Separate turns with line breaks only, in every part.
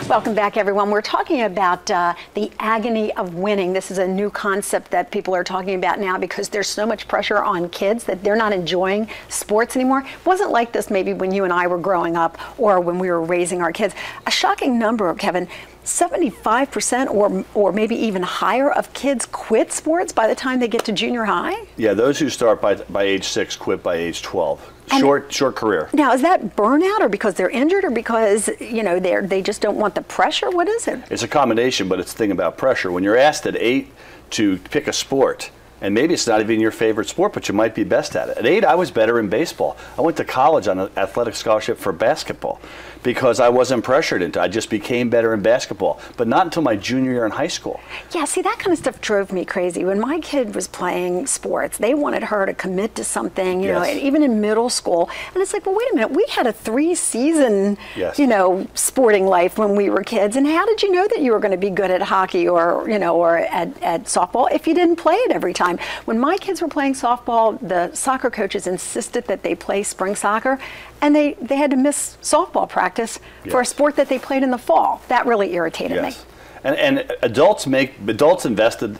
Welcome back, everyone. We're talking about the agony of winning. This is a new concept that people are talking about now because there's so much pressure on kids that they're not enjoying sports anymore. It wasn't like this maybe when you and I were growing up or when we were raising our kids. A shocking number, Kevin, 75% or maybe even higher of kids quit sports by the time they get to junior high?
Yeah, those who start by age 6 quit by age 12. Short career.
Now, is that burnout or because they're injured or because, you know, they just don't want the pressure? What is it?
It's a combination, but it's the thing about pressure. When you're asked at 8 to pick a sport, and maybe it's not even your favorite sport, but you might be best at it. At 8, I was better in baseball. I went to college on an athletic scholarship for basketball because I wasn't pressured into it. I just became better in basketball, but not until my junior year in high school.
Yeah, see, that kind of stuff drove me crazy. When my kid was playing sports, they wanted her to commit to something, you know, and even in middle school. And it's like, well, wait a minute, we had a 3-season, you know, sporting life when we were kids. And how did you know that you were going to be good at hockey or, you know, or at softball if you didn't play it every time? When my kids were playing softball, the soccer coaches insisted that they play spring soccer, and they had to miss softball practice for a sport that they played in the fall. That really irritated me.
And adults invented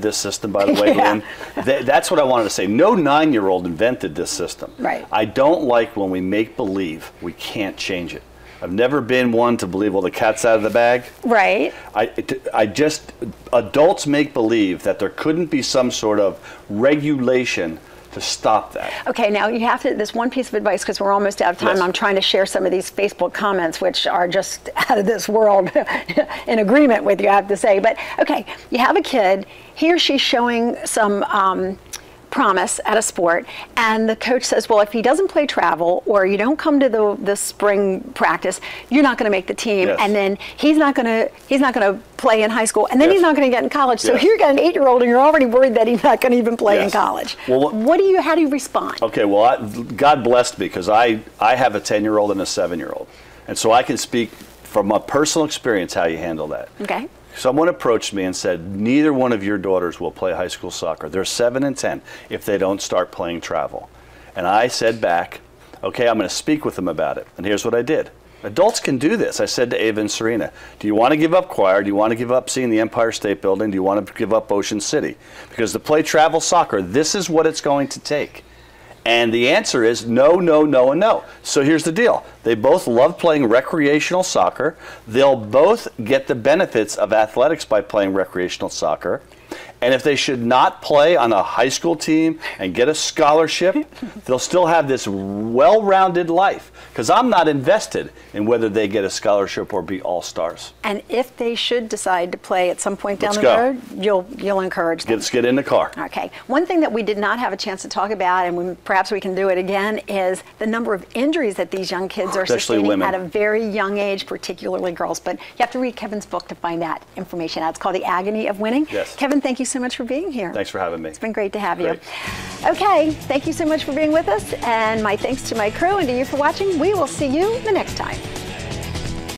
this system, by the way, Lynn. That's what I wanted to say. No 9-year-old invented this system. Right. I don't like when we make believe we can't change it. I've never been one to believe, well, the cat's out of the bag. Right. Adults make believe that there couldn't be some sort of regulation to stop that. Okay, now you have to, this one piece of advice, because we're almost out of time. I'm trying to share some of these Facebook comments, which are just out of this world, in agreement with you, I have to say. But, okay, you have a kid, he or she's showing some promise at a sport, and the coach says, well, if he doesn't play travel or you don't come to the spring practice, you're not going to make the team, and then he's not going to play in high school, and then he's not going to get in college. So here you got an 8-year-old and you're already worried that he's not going to even play in college. Well, how do you respond? Okay, well, God blessed me, because I have a 10-year-old and a 7-year-old, and so I can speak from a personal experience how you handle that. Okay. Someone approached me and said, neither one of your daughters will play high school soccer. They're 7 and 10 if they don't start playing travel. And I said back, okay, I'm going to speak with them about it. And here's what I did. Adults can do this. I said to Ava and Serena, do you want to give up choir? Do you want to give up seeing the Empire State Building? Do you want to give up Ocean City? Because to play travel soccer, this is what it's going to take. And the answer is no, no, no, and no. So here's the deal. They both love playing recreational soccer. They'll both get the benefits of athletics by playing recreational soccer. And if they should not play on a high school team and get a scholarship, they'll still have this well-rounded life. Because I'm not invested in whether they get a scholarship or be all-stars. And if they should decide to play at some point down the road, you'll encourage them. Let's get in the car. Okay. One thing that we did not have a chance to talk about, and perhaps we can do it again, is the number of injuries that these young kids are sustaining at a very young age, particularly girls. But you have to read Kevin's book to find that information out. It's called The Agony of Winning. Yes. Kevin, thank you so much for being here. Thanks for having me. It's been great to have you. Okay, thank you so much for being with us, and my thanks to my crew and to you for watching. We will see you the next time.